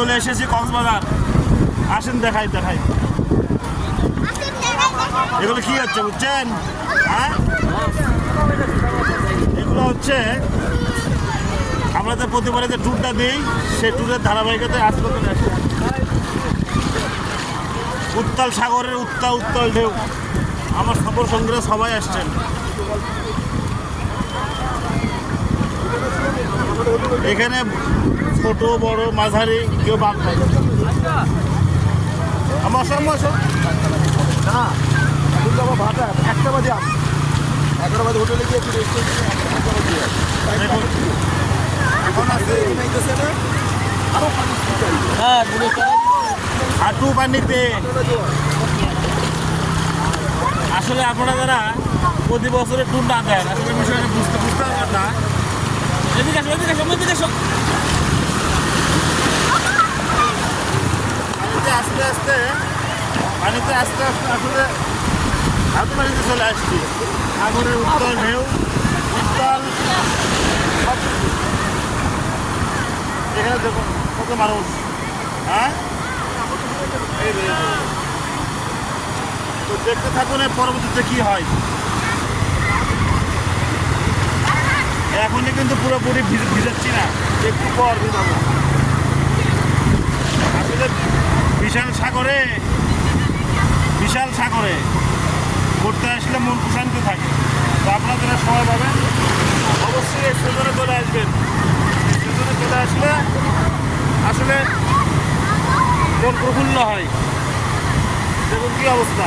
চলে এসেছি কক্সবাজার। আসেন দেখাই দেখাই এগুলো কি হচ্ছে বুঝছেন? হ্যাঁ, এগুলো হচ্ছে আমরা যে প্রতিবারে যে ট্যুরটা দিই সেই ট্যুরের ধারাবাহিকতায় আজকে চলে আসছে উত্তাল সাগরের উত্তাল ঢেউ। আমার সফর সঙ্গীরা সবাই আসছেন। এখানে ছোট বড় মাঝারি কেউ বাদ নাই। আমার সমস্যা না কিন্তু আমার ভাড়া 1টা বাজে 11 বাজে হোটেলে গিয়ে একটু রেস্ট করছি। এখন আছে আরো পানি চাই। হ্যাঁ হাঁটু পানিতে। আসলে আপনারা যারা প্রতি বছরের ট্যুর না দেন আসলে বিষয়টা বুঝতে পারবেন না। এদিকে আসো এদিকে আসো এদিকে আসো। পানিতে আস্তে আস্তে আসলে হাঁটু পানিতে চলে আসছি। সাগরের উত্তাল ঢেউ উত্তাল সব এখানে দেখুন কত মানুষ। হ্যাঁ তো দেখতে থাকুন পরবর্তীতে কি হয়। এখনই কিন্তু পুরোপুরি ভিজাচ্ছি না, একটু পর ভিজাবো। আসলে বিশাল সাগরে ঘুরতে আসলে মন প্রশান্ত থাকে। তো আপনারা যারা সময় পাবেন অবশ্যই এই সিজনে চলে আসবেন। সিজনে চলে আসলে আসলে মন প্রফুল্ল হয়। দেখুন কি অবস্থা,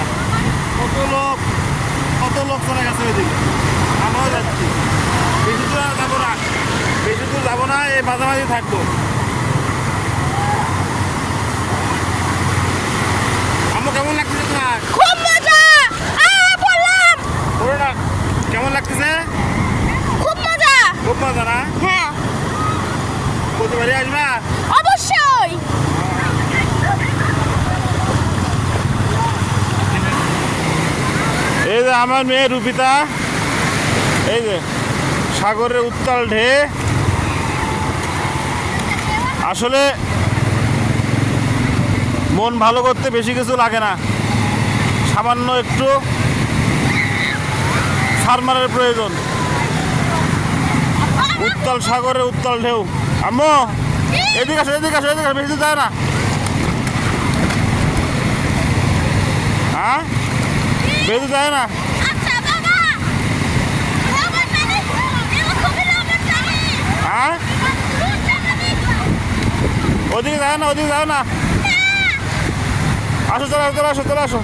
কত লোক চলে গেছে ওইদিকে। আমরাও যাচ্ছি, বেশি দূর আর যাবো না, এই মাঝামাঝি থাকবো। আমার কেমন লাগতেছে তোমার? খুব মজা। বললাম বলো না কেমন লাগতেছে? খুব মজা। খুব মজা না? হ্যাঁ প্রতিবারই আসবা? অবশ্যই। এই যে আমার মেয়ে রুপিতা, এই যে সাগরের উত্তাল ঢে। আসলে মন ভালো করতে বেশি কিছু লাগে না, সামান্য একটু সারমারের প্রয়োজন। উত্তাল সাগরের উত্তাল ঢেউ। আম্মু এদিকে আসো এদিকে আসো এদিকে আসো, বেশি দূর যায় না। হ্যাঁ বেশি যায় না। আচ্ছা বাবা, হ্যাঁ ওদিকে যাও না, ওদিকে যাও না। আসো চলে আসো চলে আসো চলে আসো।